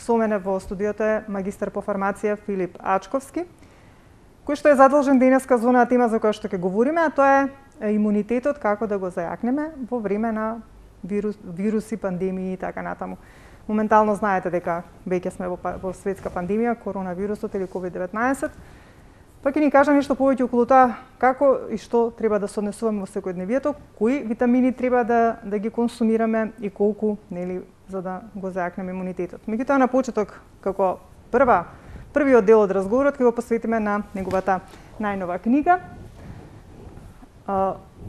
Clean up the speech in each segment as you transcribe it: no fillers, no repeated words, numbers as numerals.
со мене во студиото е магистар по фармација Филип Ачковски, кој што е задолжен денеска за онаа тема за која што ќе говориме, а тоа е имунитетот, како да го зајакнеме во време на вируси, пандемии и така натаму. Моментално знаете дека веќе сме во светска пандемија, коронавирусот или COVID-19. Па ќе ни кажа нешто повеќе околу тоа како и што треба да се однесуваме во секојдневието, кои витамини треба да ги консумираме и колку, нели, за да го зајакнеме имунитетот. Меѓутоа на почеток, како првиот дел од разговорот ќе го посветиме на неговата најнова книга.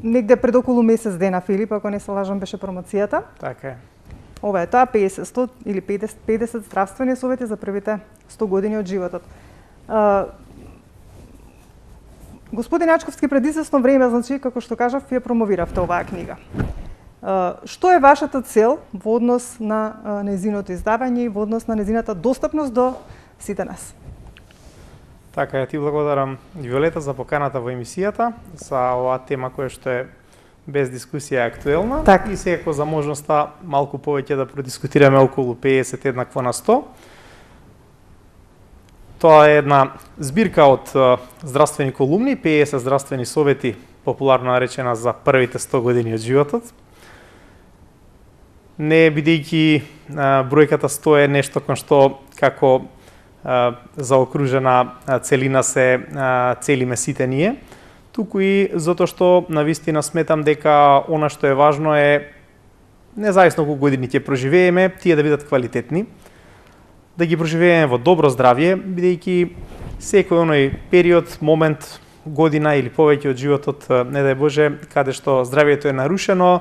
Негде пред околу месец дена, Филип, ако не се лажам, беше промоцијата. Така е. Ова е тоа 100 или 50 здравствени совети за првите 100 години од животот. Господин Ачковски, пред известно време, значи, како што кажав, ја промовиравте оваа книга. Што е вашата цел во однос на нејзиното издавање и во однос на нејзината достапност до сите нас? Така е, ти благодарам, Виолета, за поканата во емисијата, за оваа тема која што е без дискусија актуелна. И секако за можноста малку повеќе да продискутираме околу 50 еднакво на 100. Тоа е една збирка од здравствени колумни, 50 здравствени совети, популарно наречена за првите 100 години од животот. Не бидејќи бројката 100 е нешто кон што како заокружена целина се целиме сите ние, туку и затоа што навистина сметам дека она што е важно е независно колку години ќе проживееме, тие да бидат квалитетни, да ги проживееме во добро здравје, бидејќи секој оној период, момент, година или повеќе од животот, не дај Боже, каде што здравјето е нарушено,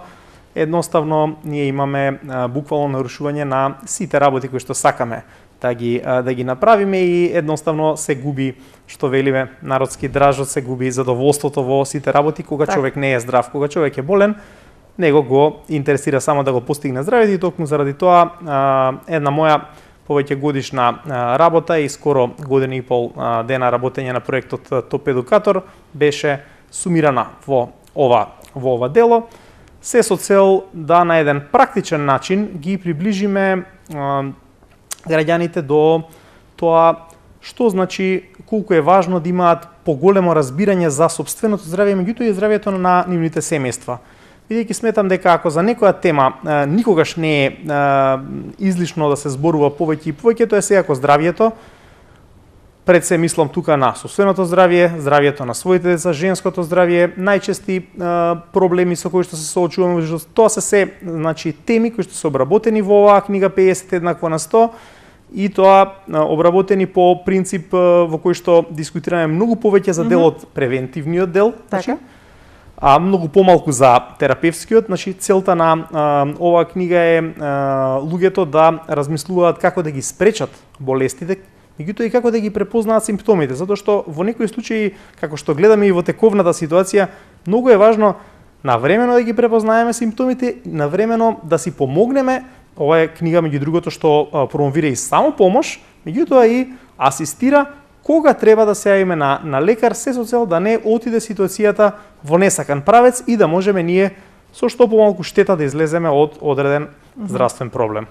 едноставно ние имаме буквално нарушување на сите работи кои што сакаме да ги направиме и едноставно се губи, што велиме народски дражот, се губи задоволството во сите работи кога човек не е здрав, кога човек е болен, него го интересира само да го постигне здравјето и токму заради тоа една моја повеќе годишна работа и скоро година и пол дена работење на проектот Топ Едукатор беше сумирана во ова дело, се со цел да на еден практичен начин ги приближиме граѓаните до тоа што значи колку е важно да имаат поголемо разбирање за сопственото здравје, меѓутоа и здравјето на нивните семејства. Бидејќи сметам дека ако за некоја тема никогаш не е излишно да се зборува повеќе и повеќе, тоа е секако здравјето. Пред се мислам тука на сопственото здравје, здравјето на своите деца, женското здравје, најчести проблеми со кои што се соочуваме, тоа се значи теми кои што се обработени во оваа книга 50 еднакво на 100 и тоа обработени по принцип во кој што дискутираме многу повеќе за делот превентивниот дел, значи, а многу помалку за терапевскиот. Значи целта на оваа книга е луѓето да размислуваат како да ги спречат болестите, меѓутоа и како да ги препознаат симптомите, затоа што во некои случаи, како што гледаме и во тековната ситуација, многу е важно навремено да ги препознаеме симптомите, навремено да си помогнеме. Ова е книга меѓу другото што промовира и самопомош, меѓутоа и асистира кога треба да се јавиме на лекар, се со цел да не отиде ситуацијата во несакан правец и да можеме ние со што помалку штета да излеземе од одреден здравствен проблем.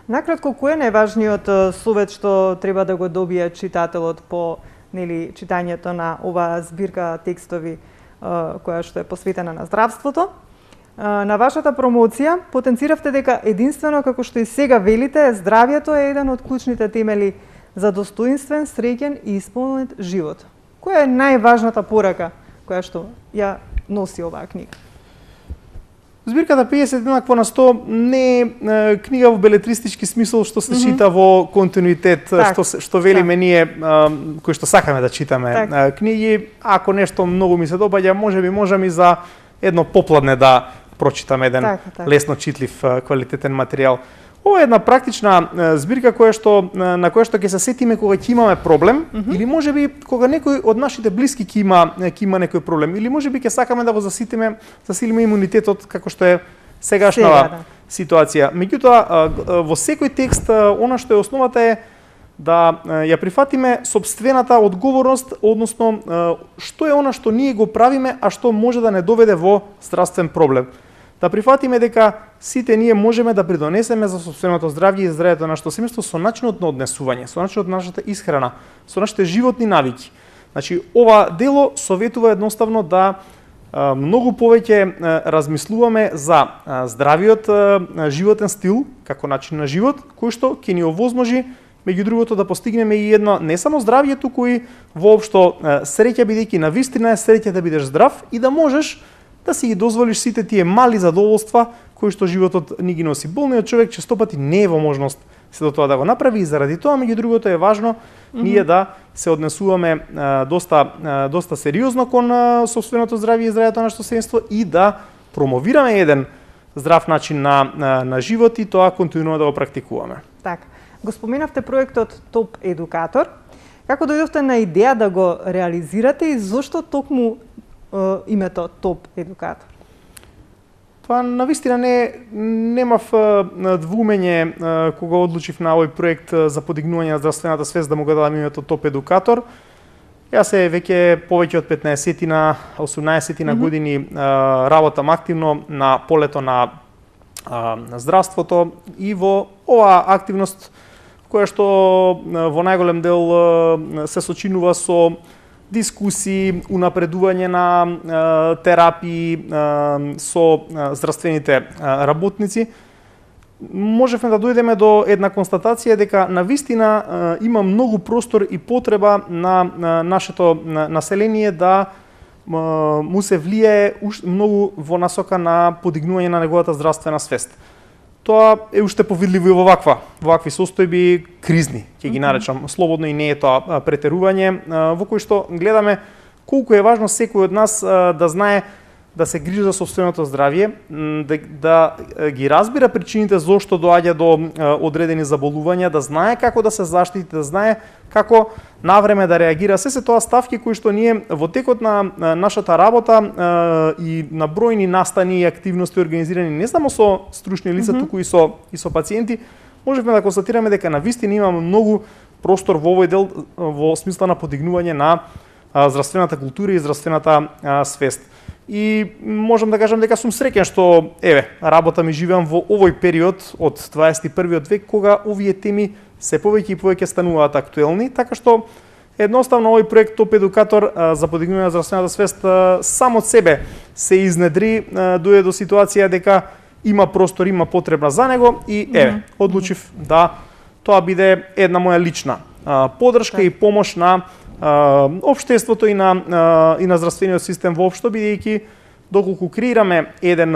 Накратко, кој е најважниот совет што треба да го добие читателот по читањето на оваа збирка текстови која што е посветена на здравството? На вашата промоција потенциравте дека единствено, како што и сега велите, здравјето е еден од клучните темели за достоинствен, среќен и исполнет живот. Која е најважната порака која што ја носи оваа книга? Збирката 50 еднакво на 100 не е книга во белетристички смисол што се чита во континуитет, што велиме ние кои што сакаме да читаме книги. Ако нешто многу ми се допаѓа, можеби за едно попладне да прочитам еден лесно читлив квалитетен материјал. Ова е една практична збирка на која што ќе се сетиме кога ќе имаме проблем или можеби кога некој од нашите блиски ќе има некој проблем или можеби ќе сакаме да го засилиме имунитетот како што е сегашната ситуација. Меѓутоа во секој текст она што е основата е да ја прифатиме сопствената одговорност, односно што е она што ние го правиме, а што може да не доведе во здравствен проблем. да прифатиме дека сите ние можеме да придонесеме за сопственото здравје и здравјето на нашето семејство со начинот на однесување, со начинот на нашата исхрана, со нашите животни навики. Значи, ова дело советува едноставно да многу повеќе размислуваме за здравиот животен стил како начин на живот, кој што ќе ни овозможи меѓу другото да постигнеме и едно не само здравје, туку и воопшто среќа, бидејќи навистина е среќа да бидеш здрав и да можеш да си ги дозволиш сите тие мали задоволства кои што животот ни ги носи. Болниот човек често пати не е во можност се до тоа да го направи и заради тоа меѓу другото е важно ние да се однесуваме доста сериозно кон сопственото здравје и здравјето на нашето семејство и да промовираме еден здрав начин на живот и тоа континуирано да го практикуваме. Така. Го споменавте проектот Топ Едукатор. Како дојдовте на идеја да го реализирате и зошто токму името Топ Едукатор? Па навистина немав двумење кога одлучив на овој проект за подигнување на здравствената свест да му го дадам името Топ Едукатор. Јас веќе повеќе од 15-18 години работам активно на полето на здравството и во оваа активност која што во најголем дел се сочинува со дискусии, унапредување на терапии со здравствените работници, можевме да дојдеме до една констатација дека навистина има многу простор и потреба на нашето население да му се влијае многу во насока на подигнување на неговата здравствена свест. Тоа е уште повидливо и во вакви состојби кризни, ќе ги наречам слободно, и не е тоа претерување, во кој што гледаме колку е важно секој од нас да знае да се грижи за сопственото здравје, да ги разбира причините зошто доаѓа до одредени заболувања, да знае како да се заштити, да знае како навреме да реагира. Се тоа ставки кои што ние во текот на нашата работа и на бројни настани и активности организирани не само со стручни лица, туку и со пациенти, можеме да констатираме дека навистина имаме многу простор во овој дел во смисла на подигнување на здравствената култура и здравствената свест. И можам да кажам дека сум среќен што работам и живеам во овој период од 21 век кога овие теми се повеќе и повеќе стануваат актуелни, така што едноставно овој проект Топ Едукатор за подигнување на здравствената свест сам од себе се изнедри, дојде до ситуација дека има простор, има потребна за него и одлучив да тоа биде една моја лична поддршка и помош на општеството и на здравствениот систем воопшто, бидејќи доколку креираме еден,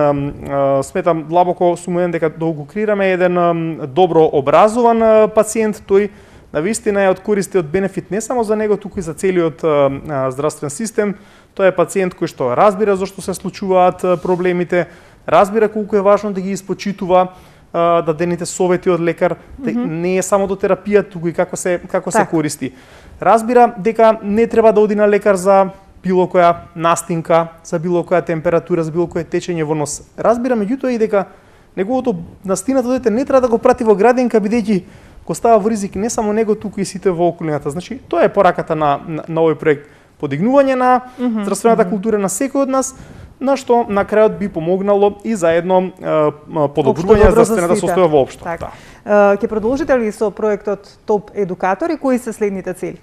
сметам длабоко сум убеден дека доколку креираме еден добро образован пациент, тој навистина е од корист и од бенефит не само за него, туку и за целиот здравствен систем. Тоа е пациент кој што разбира зошто се случуваат проблемите, разбира колку е важно да ги испочитува дадените совети од лекар, не е само до терапија, туку и како се користи. Разбира дека не треба да оди на лекар за било која настинка, за било која температура, за било кое течење во нос. Разбира меѓутоа и дека неговото настинато дете не треба да го прати во градинка, бидејќи го става во ризик не само него, туку и сите во околината. Значи, тоа е пораката на овој проект. Подигнување на здравствената култура на секој од нас, на што на крајот би помогнало и за едно подобрување на здравствената состојба воопшто. Ќе продолжите ли со проектот Топ Едукатор и кои се следните цели?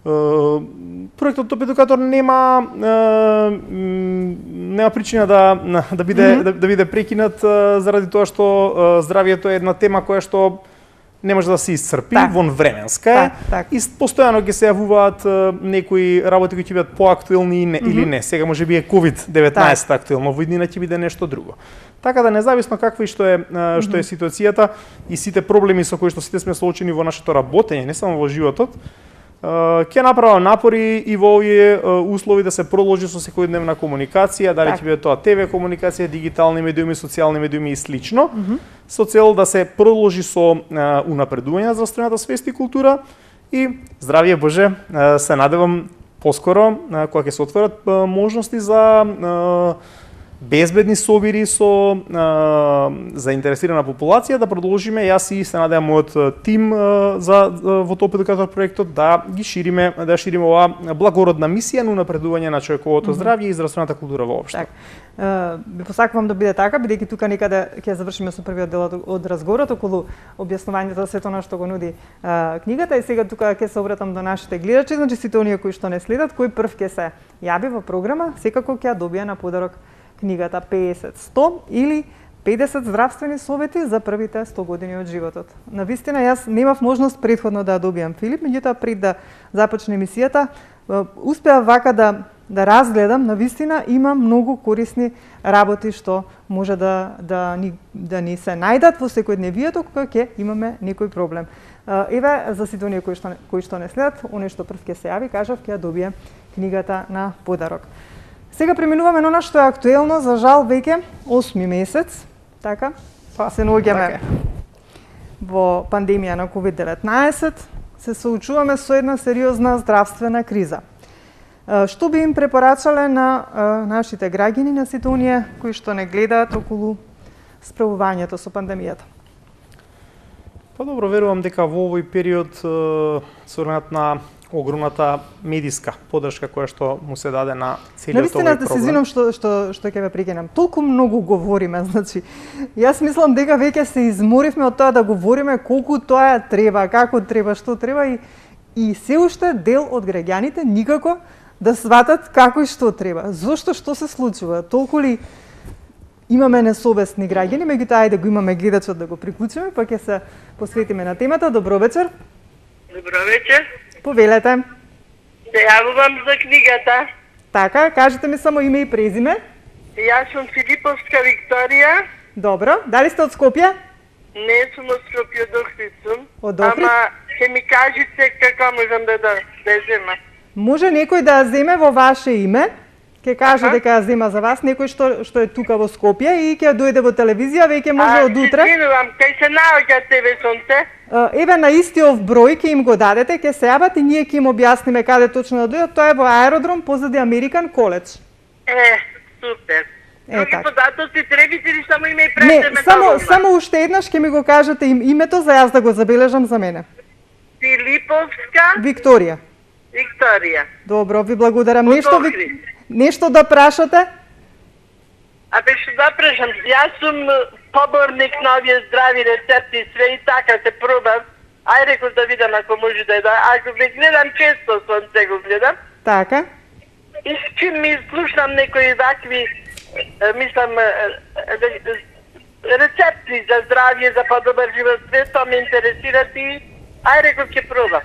Проектот Топ Едукатор нема причина да биде прекинат заради тоа што здравјето е една тема која што не може да се исцрпи, вонвременска е, и постојано ќе се јавуваат некои работи кои ќе бидат поактуелни или не. Сега може би е COVID-19 актуелно, во иднина ќе биде нешто друго. Така да независно каква и што е ситуацијата и сите проблеми со кои што сите сме соочени во нашето работење, не само во животот, ќе направам напори и во овие услови да се продолжи со секојдневна комуникација, дали ќе биде тоа ТВ комуникација, дигитални медиуми, социјални медиуми и слично, со цел да се продолжи со унапредување на здравствената свест и култура и здравје Боже, се надевам поскоро кога ќе се отворат можности за безбедни собири со заинтересирана популација, да продолжиме. Јас и се надевам мојот тим во ТОП Едукатор проектот да ги шириме, да шириме оваа благородна мисија на унапредување на човековото здравје и здравствената култура воопшто. Би посакувам да биде така, бидејќи тука некаде ќе завршиме со првиот дел од разговорот околу објаснувањето за сето она што го нуди книгата, и сега тука ќе се обратам до нашите гледачи, значи сите оние кои што не следат, кој прв ќе се јави во програма, секако ќе ја добија на подарок книгата 50-100 или 50 здравствени совети за првите 100 години од животот. Навистина, јас немав можност претходно да ја добијам Филип, меѓутоа пред да започне емисијата, успеав вака да разгледам, навистина има многу корисни работи што може да ни се најдат во секојдневието кога ќе имаме некој проблем. Еве, за сите оние кои што не следат, оној што прв ќе се јави, кажав, ќе ја добие книгата на подарок. Сега преминуваме на она што е актуелно, за жал веќе 8 месец, така, се наоѓаме во пандемија на COVID-19, се соочуваме со една сериозна здравствена криза. Што би им препорачале на нашите граѓани, на сите оние кои што не гледаат околу справувањето со пандемијата? Па добро, верувам дека во овој период со на огромната медиска поддршка која што му се даде на целиот овој проблем. Да се извинам што ќе ве прекинам. Толку многу говориме, значи јас мислам дека веќе се изморивме од тоа да говориме колку тоа треба, како треба, што треба, и се уште дел од граѓаните никако да сватат како и што треба. Зошто, што се случува? Толку ли имаме несовесни граѓани, меѓутоа ајде го имаме гледачот да го приклучиме, па ќе се посветиме на темата. Добро вечер. Добро вечер. Повелете. Се јавувам за книгата. Така, кажете ми само име и презиме. Јас сум Филиповска Викторија. Добро. Дали сте од Скопје? Не сум од Скопје, од Охрид сум. Од Охрид? Ама ќе ми кажете како можам да зема. Може некој да ја земе во ваше име, ќе каже дека ја зема за вас, некој што е тука во Скопје и ќе дојде во телевизија, веќе може од утре. Извинувам, кај се наоѓа тебе сонце? Еве на истиот број ќе им го дадете, ќе се јават и ние ќе им објасниме каде точно да дојдат. Тоа е во аеродром позади Американ коледж. Супер. Други така. податоци требите или само име и презиме? Не, само уште еднаш ќе ми го кажете името за јас да го забележам за мене. Филиповска Викторија. Викторија. Добро, ви благодарам. Охрид. Нешто да прашате? Што да прашам, јас сум поборник на овие здрави рецепти и све и така се пробав. Ај рекол да видам ако може да ако ве гледам често сонце го гледам. Така. И чим ми слушам некои вакви, мислам, рецепти за здравје, за подобар живот, све тоа ме интересират и ај рекол ќе пробам.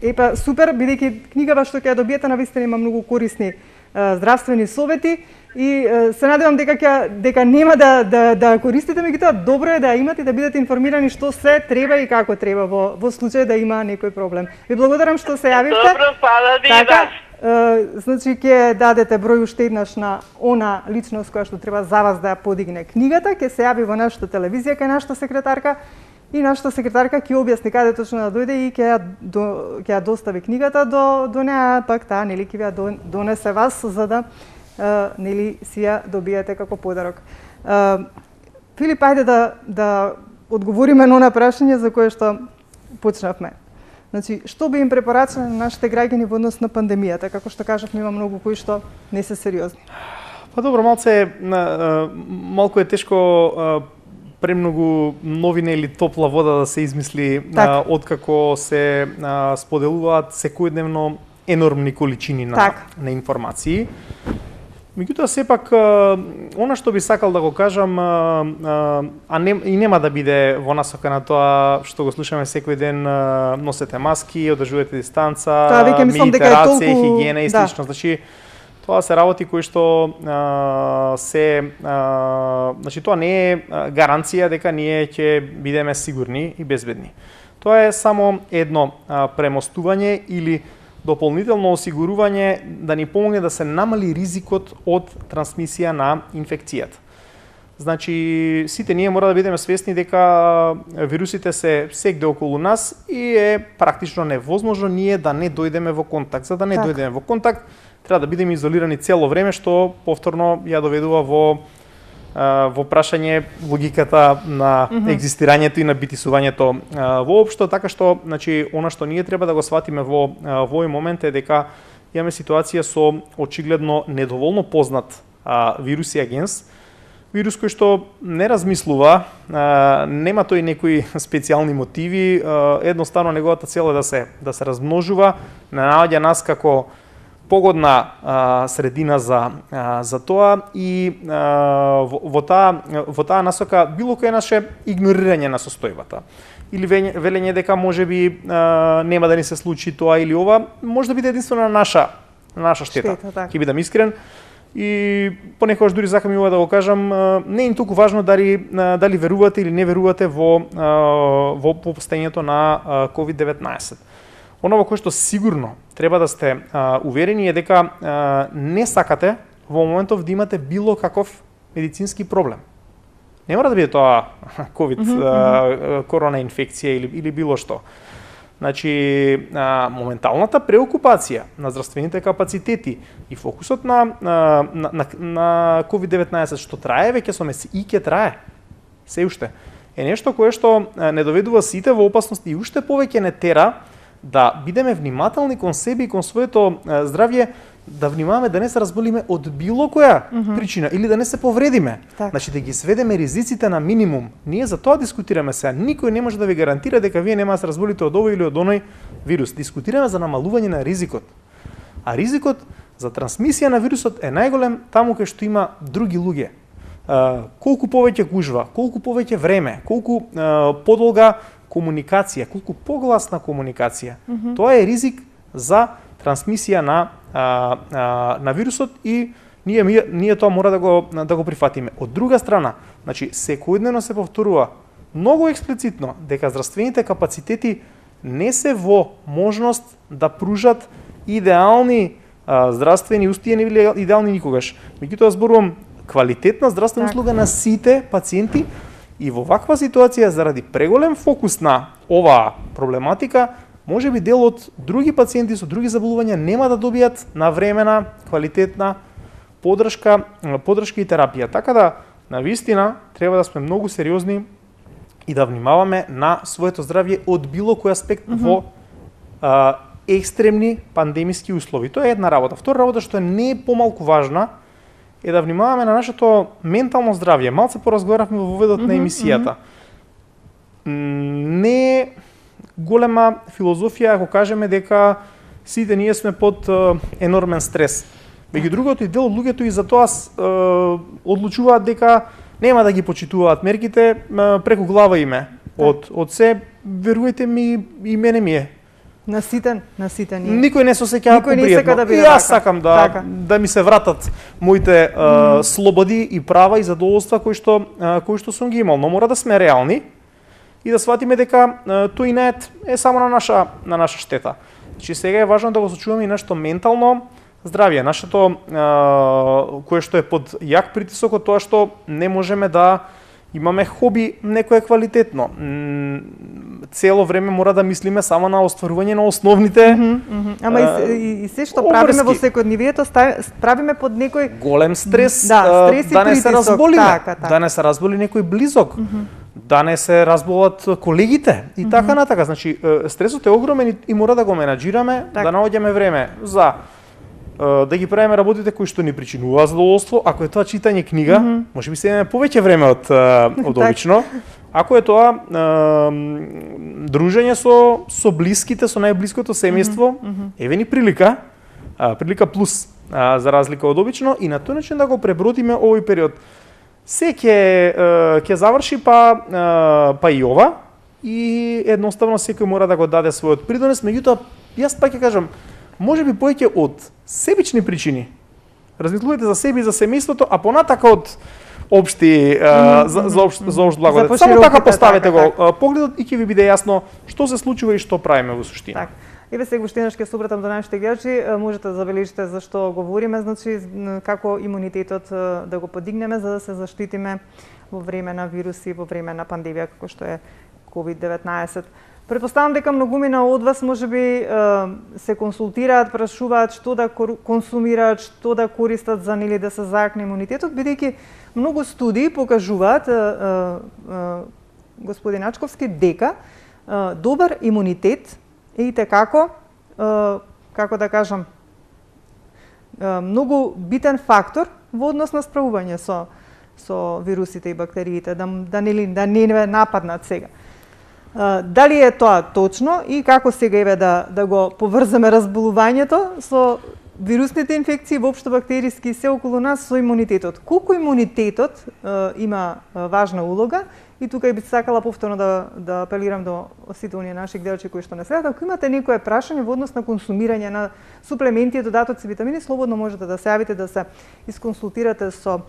Епа супер, бидејќи книгава што ќе ја добиете навистина има многу корисни здравствени совети и се надевам дека нема да користите, меѓутоа добро е да ја имате и да бидете информирани што се треба и како треба во случај да има некој проблем. Ви благодарам што се јавивте. Добро, фала ви и вас. Значи ќе дадете број уште еднаш на она личност која што треба за вас да ја подигне книгата, ќе се јави во нашата телевизија кај нашата секретарка и нашата секретарка ќе објасни каде точно да дојде и ќе ја достави книгата до неа, пак таа нели ќе ја донесе вас за да нели си ја добиете како подарок. Филип, ајде да одговориме на она прашање за кое што почнавме. Значи, што би им препорачале на нашите граѓани во однос на пандемијата? Како што кажавме, има многу кои што не се сериозни. Па добро, малку е тешко премногу новина или топла вода да се измисли откако се споделуваат секојдневно енормни количини на информации. Меѓутоа сепак она што би сакал да го кажам, и нема да биде во насока на тоа што го слушаме секој ден, носете маски, одржувате дистанца, мијте раце, хигиена и слично. Значи тоа се работи кои што значи тоа не е гаранција дека ние ќе бидеме сигурни и безбедни. Тоа е само едно премостување или дополнително осигурување да ни помогне да се намали ризикот од трансмисија на инфекцијата. Значи, сите ние мора да бидеме свесни дека вирусите се секде околу нас и е практично невозможно ние да не дојдеме во контакт. За да не дојдеме во контакт, треба да бидеме изолирани цело време, што повторно ја доведува во прашање логиката на екзистирањето и на битисувањето воопшто, така што, значи, она што ние треба да го сватиме во овој момент е дека имаме ситуација со очигледно недоволно познат вирус и агенс, вирус кој што не размислува, нема тој некои специјални мотиви, едноставно неговата цел е да се размножува, наоѓа нас како погодна средина за тоа и во таа насока било кое наше игнорирање на состојбата или велење дека можеби нема да ни се случи тоа или ова, може да биде единствено на наша штета. Ќе бидам искрен. И понекогаш дури сакам и ова да го кажам, не е толку важно дали верувате или не верувате во постоењето на COVID-19. Оново кое што сигурно треба да сте уверени е дека не сакате во моментов да имате било каков медицински проблем. Не мора да биде тоа COVID корона инфекција или било што. Значи, моменталната преокупација на здравствените капацитети и фокусот на COVID-19 што трае веќе со месеци и ќе трае се уште е нешто кое што не доведува сите во опасност и уште повеќе не тера да бидеме внимателни кон себе и кон своето здравје, да внимаваме да не се разболиме од било која причина или да не се повредиме. Значи да ги сведеме ризиците на минимум. Ние за тоа дискутираме сега. Никој не може да ви гарантира дека вие нема да се разболите од овој или од оној вирус. Дискутираме за намалување на ризикот. А ризикот за трансмисија на вирусот е најголем таму кај што има други луѓе. Колку повеќе гужва, колку повеќе време, колку подолга комуникација, колку погласна комуникација. Тоа е ризик за трансмисија на вирусот и ние тоа мора да го прифатиме. Од друга страна, значи секојдневно се повторува многу експлицитно дека здравствените капацитети не се во можност да пружат идеални здравствени услуги, не биле идеални никогаш. Меѓутоа зборувам квалитетна здравствена услуга на сите пациенти. И во ваква ситуација, заради преголем фокус на оваа проблематика, можеби дел од други пациенти со други заболувања нема да добијат навремена, квалитетна поддршка и терапија. Така да, навистина, треба да сме многу сериозни и да внимаваме на своето здравје од било кој аспект во екстремни пандемиски услови. Тоа е една работа. Втора работа што не е помалку важна, е да внимаваме на нашето ментално здравје. Малце поразговаравме во воведот на емисијата. Не е голема филозофија ако кажеме дека сите ние сме под енормен стрес. Меѓу другото и дел од луѓето и за тоа одлучуваат дека нема да ги почитуваат мерките преку глава име. Од се, верујте ми, и мене ми е. Наситен ние. Никој не се осеќава попријатно. Да, и јас сакам да ми се вратат моите слободи и права и задоволства кои што сум ги имал, но мора да сме реални и да сватиме дека тој инет е само на наша штета. Значи сега е важно да го сочуваме и нашето ментално здравје, нашето кое што е под јак притисок од тоа што не можеме да имаме хоби некое квалитетно. Цело време мора да мислиме само на остварување на основните Ама и се што правиме во секојдневието, правиме под некој голем стрес, стрес и да не се разболиме, така. да не се разболи некој близок, да не се разболат колегите и така натака. Значи стресот е огромен и мора да го менаџираме, да наоѓаме време за да ги правиме работите кои што ни причинуваат задоволство. Ако е тоа читање книга, можеби се имаме повеќе време од обично. Ако е тоа дружење со блиските, со најблиското семејство, еве ни прилика плюс за разлика од обично и на тој начин да го пребродиме овој период. Се ќе заврши па и ова и едноставно секој мора да го даде својот придонес, меѓутоа јас пак ќе кажам, можеби повеќе од себични причини. Размислувајте за себе и за семејството, а понатака од општи за општ благодет. Само така поставете го погледот и ќе ви биде јасно што се случува и што правиме во суштина. Еве сега уште ќе се обратам до нашите гледачи, можете да забележите за што говориме, значи како имунитетот да го подигнеме за да се заштитиме во време на вируси, во време на пандемија како што е COVID-19. Претпоставам дека многумина од вас можеби се консултираат, прашуваат што да консумираат, што да користат за нели да се заакне имунитетот, бидејќи многу студии покажуваат господин Ачковски дека добар имунитет е и tekako како да кажам многу битен фактор во однос на справување со вирусите и бактериите, да не нападнат сега. Дали е тоа точно и како сега еве да го поврземе разболувањето со вирусните инфекции, воопшто бактериски се околу нас со имунитетот. Колку имунитетот има важна улога и тука би сакала повторно да апелирам до сите оние наши гледачи кои што не следат, ако имате некое прашање во однос на консумирање на суплементи, додатоци, витамини, слободно можете да се јавите, да се исконсултирате со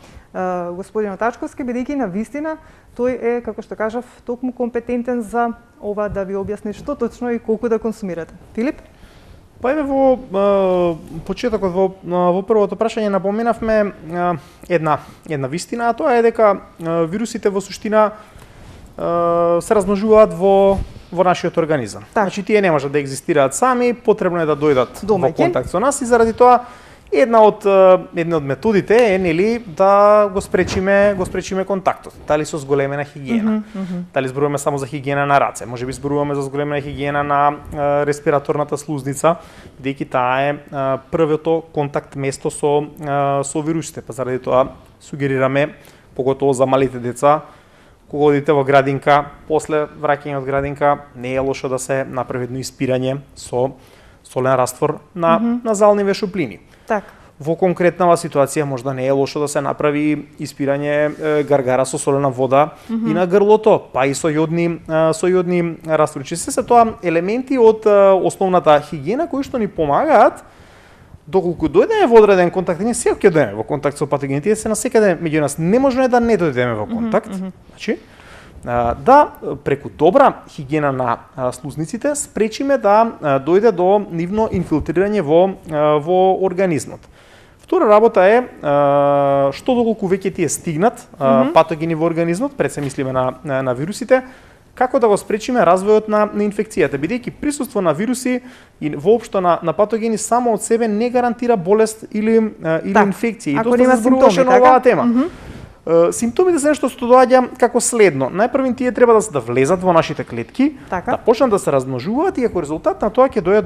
господинот Ачковски, бидејќи на вистина тој е, како што кажав, токму компетентен за ова да ви објасни што точно и колку да консумирате. Филип? Па еве во почетокот во првото прашање напоменавме една вистина, а тоа е дека вирусите во суштина се размножуваат во нашиот организам. Так. Значи тие не можат да екзистираат сами, потребно е да дојдат во контакт со нас и заради тоа една од методите е нели да го спречиме контактот. Дали со зголемена хигиена. Дали зборуваме само за хигиена на раце, можеби зборуваме за зголемена хигиена на респираторната слузница, бидејќи таа е првото контакт место со вирусите. Па заради тоа сугерираме поготово за малите деца, кога одите во градинка, после враќање од градинка не е лошо да се направи едно испирање со солен раствор на назални вешоплини. Так. Во конкретнава ситуација можда не е лошо да се направи испирање гаргара со солена вода и на грлото, па и со јодни раствори. Се тоа елементи од основната хигиена кои што ни помагаат доколку дојдеме во одреден контакт, ние секој ќе дојдеме во контакт со патогените, тие се насекаде меѓу нас. Неможно е да не дојдеме во контакт. Значи, да преку добра хигиена на слузниците спречиме да дојде до нивно инфилтрирање во организмот. Втора работа е што доколку веќе тие стигнат патогени во организмот, пред се мислиме на вирусите, како да го спречиме развојот на инфекцијата, бидејќи присуство на вируси и воопшто на патогени само од себе не гарантира болест или инфекција. И доста се зборуваше на оваа тема. Симптомите се нешто што доаѓа како следно. Најпрво тие треба да влезат во нашите клетки, да почнат да се размножуваат и како резултат на тоа ќе дојде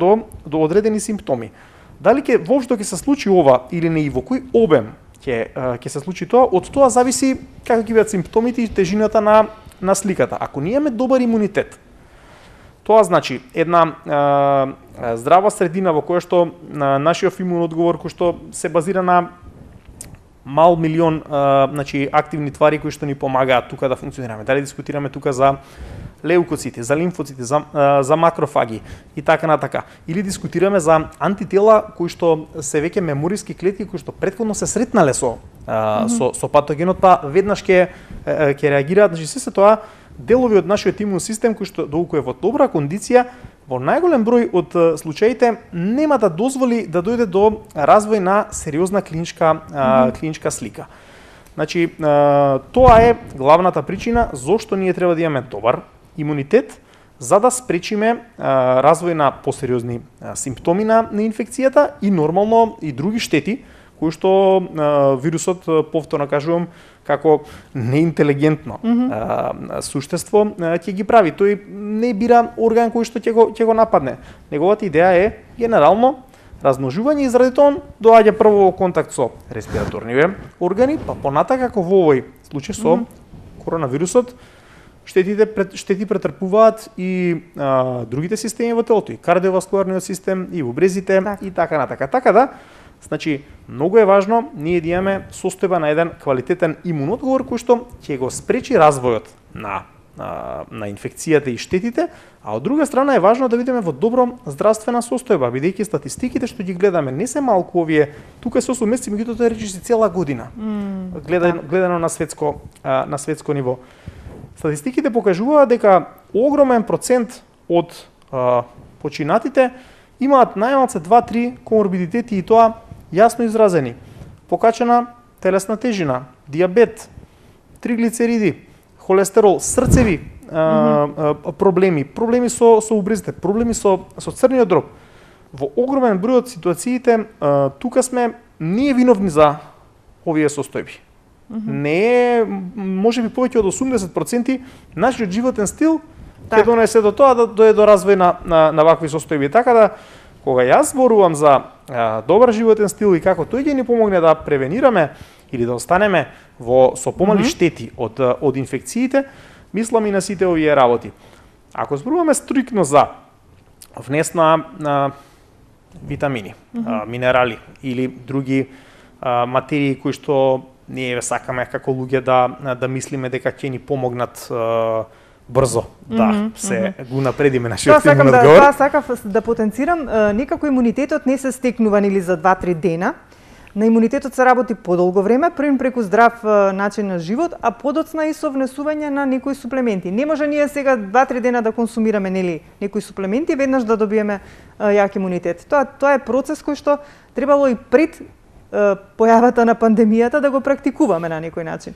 до одредени симптоми. Дали ќе воопшто ќе се случи ова или не и во кој обем ќе се случи тоа, од тоа зависи како ќе бидат симптомите и тежината на сликата. Ако ние имаме добар имунитет, тоа значи една здрава средина во која што нашиот имун одговор кој што се базира на мал милион значи активни твари кои што ни помагаат тука да функционираме. Дали дискутираме тука за леукоцити, за лимфоцити, за макрофаги и така натака. Или дискутираме за антитела кои што се веќе мемориски клетки кои што претходно се сретнале со патогенот, па веднаш ќе реагираат. Значи се тоа делови од нашиот имун систем кои што доколку е во добра кондиција, во најголем број од случаите нема да дозволи да дојде до развој на сериозна клиничка слика. Значи тоа е главната причина зошто ние треба да имаме добар имунитет за да спречиме развој на посериозни симптоми на инфекцијата и нормално и други штети кои што вирусот, повторно кажувам, како неинтелигентно суштество ќе ги прави. Тој не бира орган кој што ќе го нападне. Неговата идеја е генерално размножување и заради тоа доаѓа прво во контакт со респираторни органи, па понатака како во овој случај со коронавирусот, штети претрпуваат и другите системи во телото, и кардиоваскуларниот систем, и убрезите, и така натака. Така да, значи, многу е важно ние да имаме состојба на еден квалитетен имун одговор кој што ќе го спречи развојот на инфекцијата и штетите, а од друга страна е важно да бидеме во добро здравствена состојба, бидејќи статистиките што ги гледаме не се малку овие, тука се 8 месеци, меѓутоа тоа речиси цела година. Гледано на светско ниво. Статистиките покажуваат дека огромен процент од починатите имаат најмалку 2-3 коморбидитети и тоа јасно изразени. Покачена телесна тежина, дијабет, триглицериди, холестерол, срцеви проблеми со убрезите, проблеми со црниот дроб. Во огромен број од ситуациите тука сме ние виновни за овие состојби. Не е, можеби повеќе од 80% нашиот животен стил ќе донесе до тоа да дое до развој на вакви состојби. Така да, кога јас зборувам за добар животен стил и како тој ќе ни помогне да превенираме или да останеме со помали штети од инфекциите, мислам и на сите овие работи. Ако зборуваме стрикно за внес на витамини, минерали или други материи кои што ние сакаме како луѓе да мислиме дека ќе ни помогнат брзо да се го напредиме нашиот имунен одговор. Тоа сакав да потенцирам, некако имунитетот не се стекнува нели за 2-3 дена. На имунитетот се работи подолго време, првим преку здрав начин на живот, а подоцна и со внесување на некои суплементи. Не може ние сега 2-3 дена да консумираме нели некои суплементи и веднаш да добиеме јак имунитет. Тоа е процес кој што требало и пред појавата на пандемијата да го практикуваме на некој начин.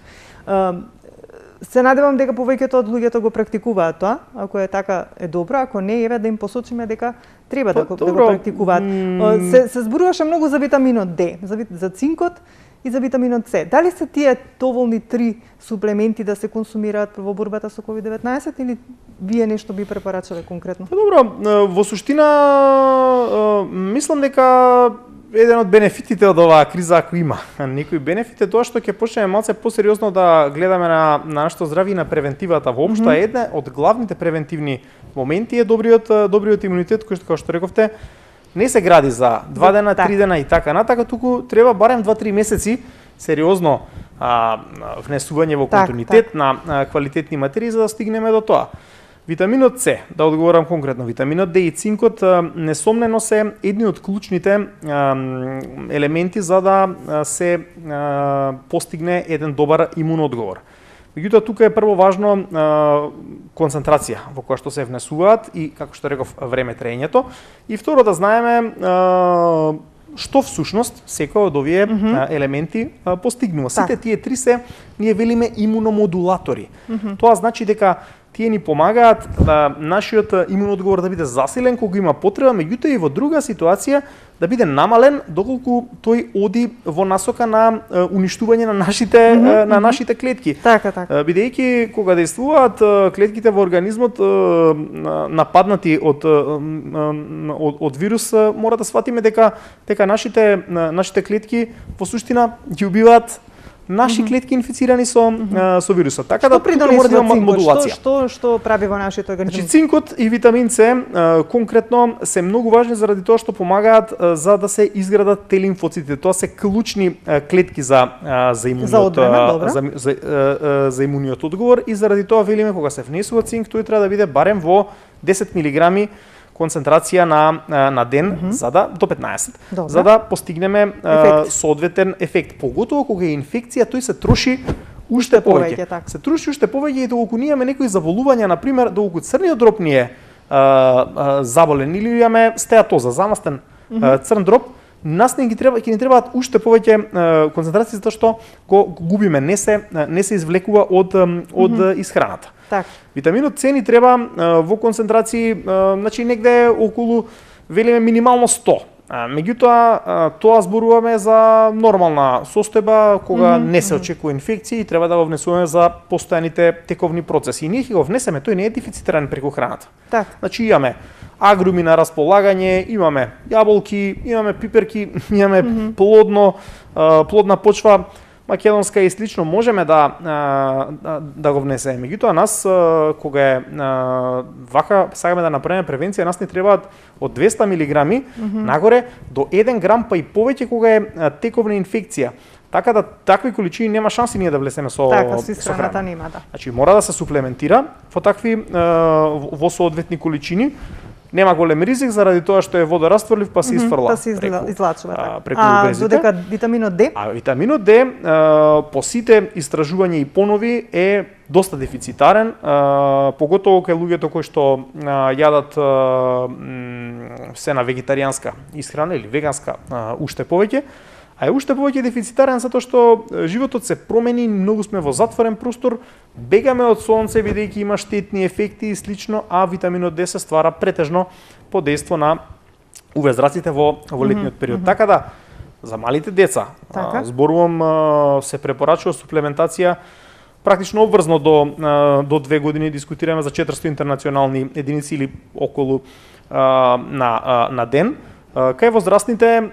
Се надевам дека повеќето од луѓето го практикуваат тоа, ако е така е добро, ако не еве да им посочиме дека треба да го практикуваат. Се зборуваше многу за витаминот D, за цинкот и за витаминот С. Дали се тие доволни 3 суплементи да се консумираат во борбата со COVID-19 или вие нешто би препорачале конкретно? Добро, во суштина мислам дека еден од бенефитите од оваа криза, ако има некои бенефити, тоа што ќе почнеме малце посериозно да гледаме на нашето здравје и на превентивата воопшто. Една од главните превентивни моменти е добриот имунитет, кој што, како што рековте, не се гради за 2 дена, 3 дена и така натака, туку треба барем 2-3 месеци сериозно внесување во континуитет на квалитетни материи за да стигнеме до тоа. Витаминот С, да одговорам конкретно, витаминот Д и цинкот несомнено се едни од клучните елементи за да се постигне еден добар имун одговор. Меѓутоа, тука е прво важно концентрација во која што се внесуваат и, како што реков, време траењето. И второ, да знаеме што всушност секој од овие елементи постигнува. Сите тие 3 се, ние велиме, имуномодулатори. Тоа значи дека тие ни помагаат да нашиот имун одговор да биде засилен кога има потреба, меѓутоа и во друга ситуација да биде намален доколку тој оди во насока на уништување на нашите клетки. Така. Бидејќи кога действуваат клетките во организмот нападнати од вирус, мора да сватиме дека нашите клетки во суштина ги убиваат наши клетки инфицирани со вирусот. Така да тука мора да има модулација. Што прави во нашиот организм? Значи цинкот и витамин С конкретно се многу важни заради тоа што помагаат за да се изградат Т-лимфоцитите. Тоа се клучни клетки за имуниот одговор и заради тоа велиме кога се внесува цинк, тој треба да биде барем во 10 милиграми концентрација на ден до 15, за да постигнеме соодветен ефект. Поготово кога е инфекција, тој се троши уште повеќе. Се троши уште повеќе и доколку ние имаме некои заболувања, на пример, доколку црниот дроб ни е заболен или имаме стеатоза, замастен црн дроб, нас ќе ни требаат уште повеќе концентрација затоа што го губиме, не се извлекува од исхраната. Так. Витаминот С ни треба во концентрации, значи негде околу, велиме, минимално 100. Меѓутоа, тоа зборуваме за нормална состојба, кога не се очекува инфекција и треба да го внесуваме за постојаните тековни процеси. И ние ќе го внесеме, тој не е дефицитарен преку храната. Так. Значи имаме агруми на располагање, имаме јаболки, имаме пиперки, имаме плодна почва, македонска и слично, можеме да го внесеме. Меѓутоа нас кога е вака сакаме да направиме превенција, нас ни требаат од 200 милиграми нагоре до 1 грам па и повеќе кога е тековна инфекција. Така да такви количини нема шанси ние да влеземе со храната нема, да. Значи мора да се суплементира во соодветни количини. Нема голем ризик заради тоа што е водорастворлив, па се изфрла. Па се излачува. Преку убрезите. Додека витаминот Д? Витаминот Д по сите истражувања и понови е доста дефицитарен, поготово кај луѓето кои што јадат се на вегетаријанска исхрана или веганска уште повеќе. а е уште повеќе дефицитарен затоа што животот се промени, многу сме во затворен простор, бегаме од сонце бидејќи има штетни ефекти и слично, а витаминот D се ствара претежно под дејство на UV зраците во летниот период. Така да, за малите деца, зборувам, се препорачува суплементација практично обврзно до 2 години. Дискутираме за 400 интернационални единици или околу на ден. Кај возрастните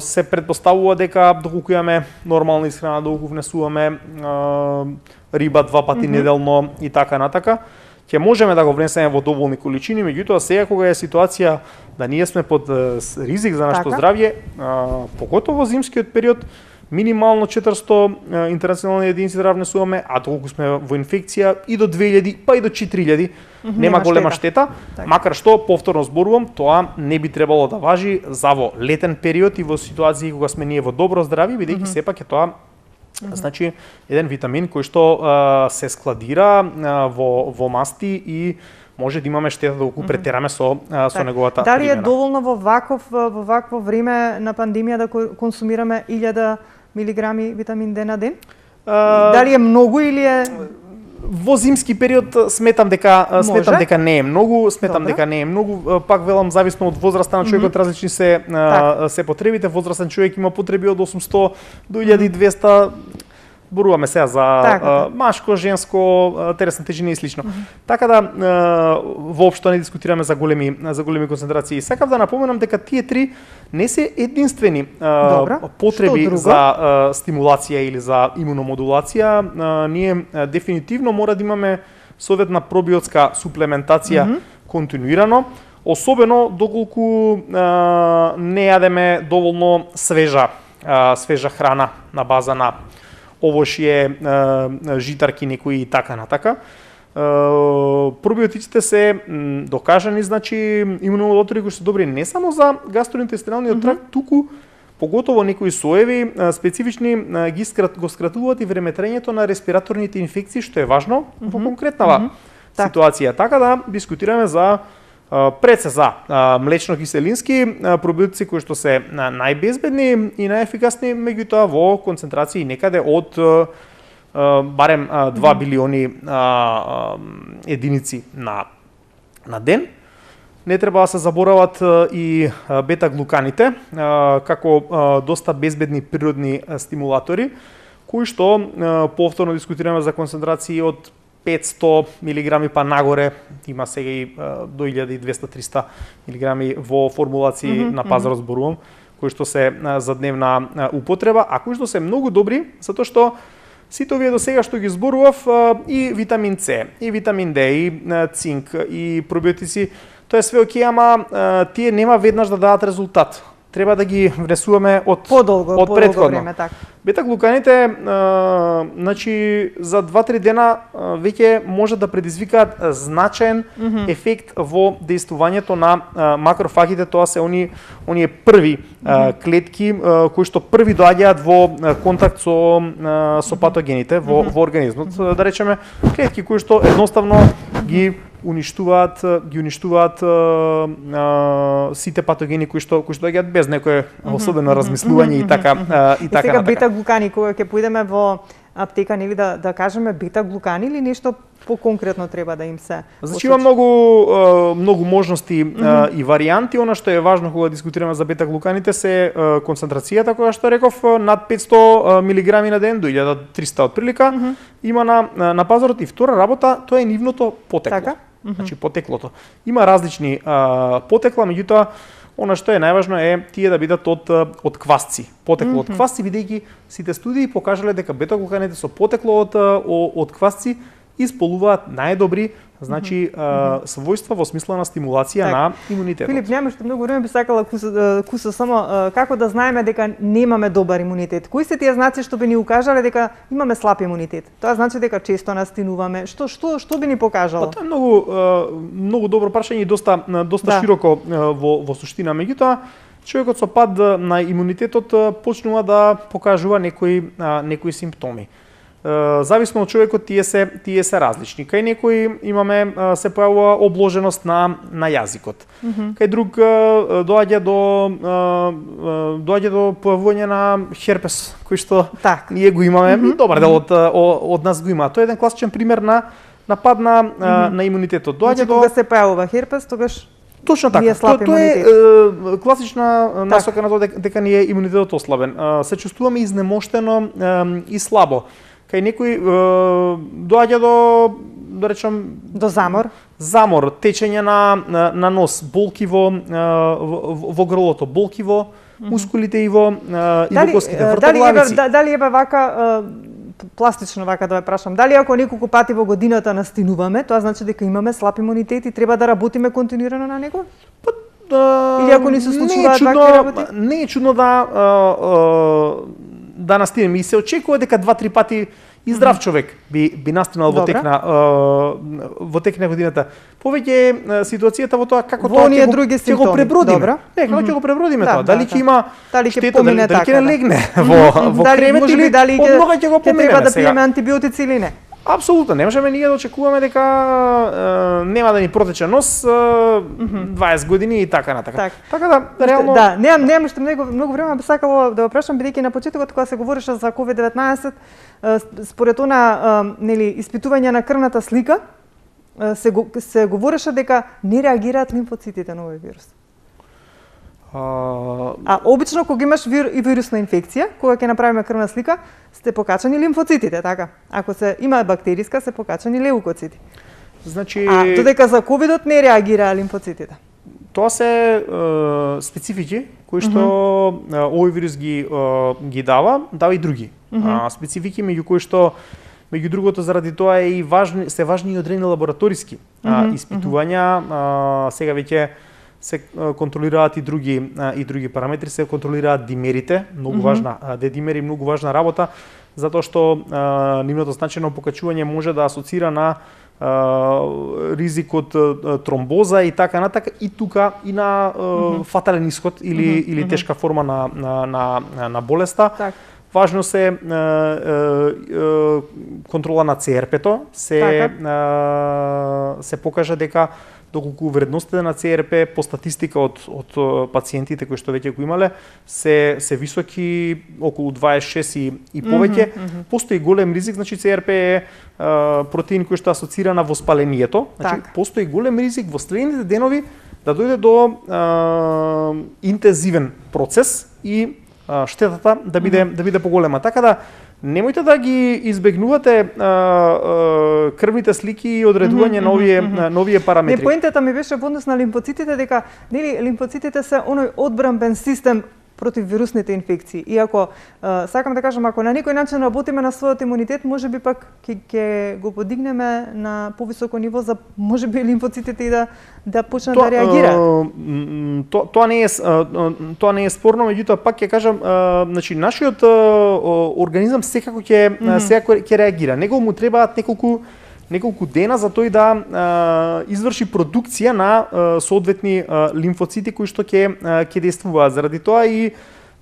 се предпоставува дека доколку имаме нормална исхрана, доколку внесуваме риба 2 пати неделно и така натака, ќе можеме да го внесеме во доволни количини, меѓутоа сега кога е ситуација да ние сме под ризик за нашето здравје, поготово во зимскиот период, минимално 400 интернационални единици да внесуваме, а доколку сме во инфекција и до 2000, па и до 4000, нема голема штета, макар што, повторно зборувам, тоа не би требало да важи за во летен период и во ситуации кога сме ние во добро здравје, бидејќи сепак е тоа значи еден витамин кој што се складира во масти и може да имаме штета доколку претераме со неговата примена. Дали е доволно во вакво време на пандемија да консумираме 1000 милиграми витамин D на ден? Дали е многу или е во зимски период сметам дека не е многу, пак велам зависно од возраста на човекот, различни се потребите. Возрастен човек има потреби од 800 до 1200. Боруваме сега за машко, женско, телесна тежина и слично. Така да воопшто не дискутираме за големи концентрации. Сакав да напоменам дека тие три не се единствени потреби за стимулација или за имуномодулација. Ние дефинитивно мора да имаме соодветна пробиотска суплементација континуирано, особено доколку не јадеме доволно свежа храна на база на овошје, житарки некои и така натака. Пробиотиците се докажани, значи имуномодулатори кои се добри не само за гастроинтестиналниот тракт, туку поготово некои соеви специфични го скратуваат и времетрањето на респираторните инфекции, што е важно во конкретна ситуација. Така да дискутираме за пред се за млечно-киселински пробиотици кои што се најбезбедни и најефикасни, меѓутоа во концентрации некаде од барем 2 билиони единици на ден. Не треба да се заборават и бета-глуканите како доста безбедни природни стимулатори, кои што повторно дискутираме за концентрации од 500 милиграми па нагоре, има сега и до 1200-300 милиграми во формулации на пазарот зборувам, кои што се за дневна употреба, а кои што се многу добри, затоа што сите овие до сега што ги зборував, и витамин С, и витамин D, и цинк, и пробиотици, тоа е све окей, ама тие нема веднаш да дадат резултат. Треба да ги внесуваме од предходно време, така. Бета-глуканите, значи за 2-3 дена веќе може да предизвикаат значаен ефект во дејствувањето на макрофагите, тоа се оние први клетки кои што први доаѓаат во контакт со патогените во организмот. Да речеме клетки кои што едноставно ги уништуваат сите патогени кои што доаѓаат без некое особено размислување и така натака. Сега бета-глукани, кога ќе поидеме во аптека, нели да кажеме бета-глукани или нешто поконкретно треба да им се? Значи има многу можности и варијанти. Она што е важно кога дискутираме за бета-глуканите се концентрацијата, која што реков, над 500 милиграми на ден до 1300 отприлика има на пазарот. И втора работа, тоа е нивното потекло. Така? Значи потеклото. Има различни потекла, меѓутоа она што е најважно е тие да бидат од квасци. Потекло од квасци, бидејќи сите студии покажале дека бета-глуканите со потекло од квасци исполнуваат најдобри, значи својства во смисла на стимулација на имунитетот. Филип, немаш многу време, би сакала куса само како да знаеме дека немаме добар имунитет. Кои се тие знаци што би ни укажале дека имаме слаб имунитет? Тоа значи дека често настинуваме. Што би ни покажало? Тоа е многу добро прашање и доста широко во суштина, меѓутоа човекот со пад на имунитетот почнува да покажува некои симптоми. зависно од човекот тие се различни. Кај некои имаме се појавува обложеност на јазикот. Кај друг доаѓа до појавување на херпес, кој што ние го имаме и добар дел од нас го има. Тоа е еден класичен пример на напад на имунитетот. Доаѓа кога се појавува херпес, тогаш точно така. Тоа е класична насока на тоа дека ни е имунитетот ослабен. Се чувствуваме изнемоштено и слабо. Кај некој доаѓа да речем до замор, течење на нос, болки во грлото, болки во мускулите и во костите, вртоглавици. Дали е вака пластично вака да ве прашам, дали ако неколку пати во годината настинуваме, тоа значи дека имаме слаб имунитет и треба да работиме континуирано на него? Или ако не се случуваат вакви работи? Не е чудно да настинеме и се очекува дека 2-3 пати и здрав човек би настинал во тек на годината. Повеќе ситуацијата во тоа како тоа ќе го пребродиме. Не, како ќе го пребродиме тоа? Дали ќе има штета, дали ќе легне во кремет или однога ќе го поминеме. Треба да пиеме антибиотици или не? Апсолутно, не можеме ние да очекуваме дека нема да ни протече нос 20 години и така натака. Така да, реално... Да, немам уште многу време, би сакало да го прашам, бидејќи на почетокот кога се говореше за COVID-19, според она, нели, испитување на крвната слика, се говореше дека не реагираат лимфоцитите на овој вирус. Обично кога имаш вирусна инфекција, кога ќе направиме крвна слика, сте покачани лимфоцитите, така? Ако се има бактериска, се покачани леукоцити. Значи, додека за ковидот не реагираа лимфоцитите. Тоа се специфики кои што овој вирус ги дава и други. Специфики меѓу кои што меѓу другото заради тоа е и се важни и одредени лабораториски испитувања. Сега веќе се контролираат и други параметри, се контролираат димерите, многу важна, димери многу важна работа, затоа што нивното значајно покачување може да асоцира на ризик од тромбоза и така натака, и тука и на фатален исход или тешка форма на болеста. Важно се контрола на ЦРП-то, се покажа дека доколку вредностите на ЦРП по статистика од пациентите кои што веќе го имале се високи, околу 26 и повеќе, постои голем ризик, значи ЦРП е протеин кој што асоцира на воспалението, значи постои голем ризик во следните денови да дојде до интензивен процес и штетата да биде поголема. Така да немојте да ги избегнувате крвните слики и одредување на овие параметри. Не, поентата ми беше во однос на лимфоцитите дека нели лимфоцитите се оној одбранбен систем против вирусните инфекции. И ако сакам да кажам, ако на некој начин работиме на својот имунитет, можеби пак ќе го подигнеме на повисоко ниво за можеби лимфоцитите и да почнат да реагираат. Тоа не е спорно, меѓутоа пак ќе кажам, значи нашиот организам секако ќе реагира. Него му требаат неколку дена за тој да изврши продукција на соодветни лимфоцити кои што ќе действуваат. Заради тоа и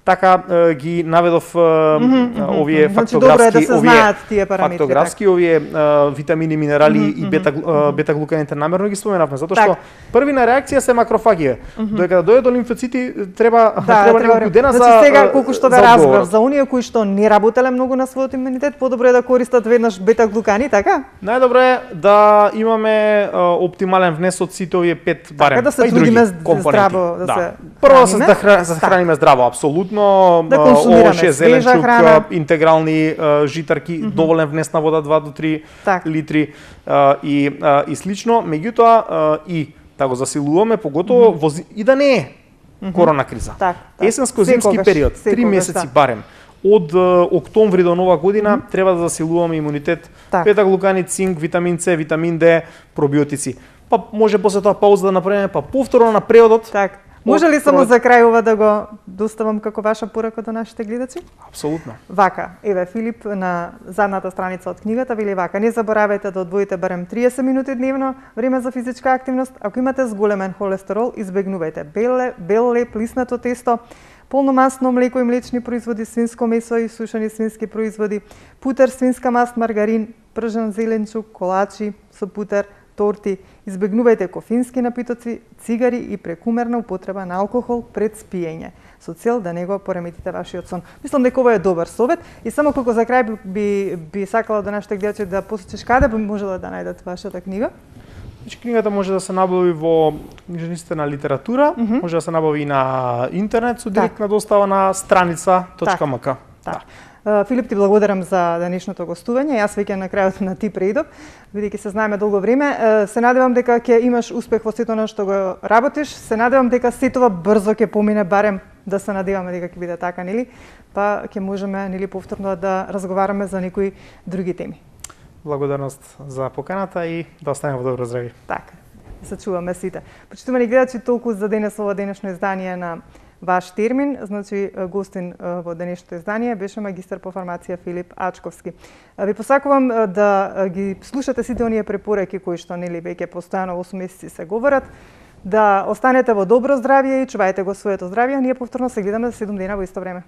така ги наведов овие фактографски, овие витамини, минерали и бета-глуканите намерно ги споменавме, затоа што први на реакција се макрофагија. Додека да дојде до лимфоцити треба неколку дена за значи сега колку што да разбрав, за оние кои што не работеле многу на својот имунитет, подобро е да користат веднаш бета-глукани, така? Најдобро е да имаме оптимален внес од сите овие 5 барем, така да се трудиме здраво, да се прво да се храниме здраво, апсолутно. Да консумираме зеленчук, интегрални житарки, доволен внес на вода 2 до 3 литри и слично. Меѓутоа и да го засилуваме, поготово и да не е корона криза. Есенско-зимски период, 3 месеци барем. Од октомври до нова година треба да засилуваме имунитет, бета-глукани, цинк, витамин С, витамин Д, пробиотици. Па може после тоа пауза да направиме, па повторно на преодот. Може ли само за крај ова доставам како ваша порака до нашите гледачи? Апсолутно. Вака, еве Филип на задната страница од книгата вели вака: не заборавајте да одвоите барем 30 минути дневно време за физичка активност. Ако имате зголемен холестерол, избегнувајте бел леп, лиснато тесто, полномасно млеко и млечни производи, свинско месо и сушени свински производи, путер, свинска маст, маргарин, пржан зеленчук, колачи со путер, торти. Избегнувајте кофински напитоци, цигари и прекумерна употреба на алкохол пред спиење, со цел да не го пореметите вашиот сон. Мислам дека ова е добар совет и само како за крај би сакала да нашите гледачи да посочиш каде би можела да најдат вашата книга. Книгата може да се набави во книжниците на литература, може да се набави и на интернет со директна достава на страница.мк. Филип, ти благодарам за денешното гостување. Јас веќе на крајот на ти преидов, бидејќи се знаеме долго време. Се надевам дека ќе имаш успех во сето што го работиш. Се надевам дека сето брзо ќе помине, барем да се надеваме дека ќе биде така, нели? Па ќе можеме, нели, повторно да разговараме за некои други теми. Благодарност за поканата и да останеме во добро здравје. Така, се чуваме сите. Почитувани гледачи, толку за денес ова денешно издание на Ваш термин. Значи, гостин во денешното издание беше магистар по фармација Филип Ачковски. Ви посакувам да ги слушате сите оние препораки кои што, нели, веќе постојано 8 месеци се говорат, да останете во добро здравје и чувајте го своето здравје. Ние повторно се гледаме за 7 дена во исто време.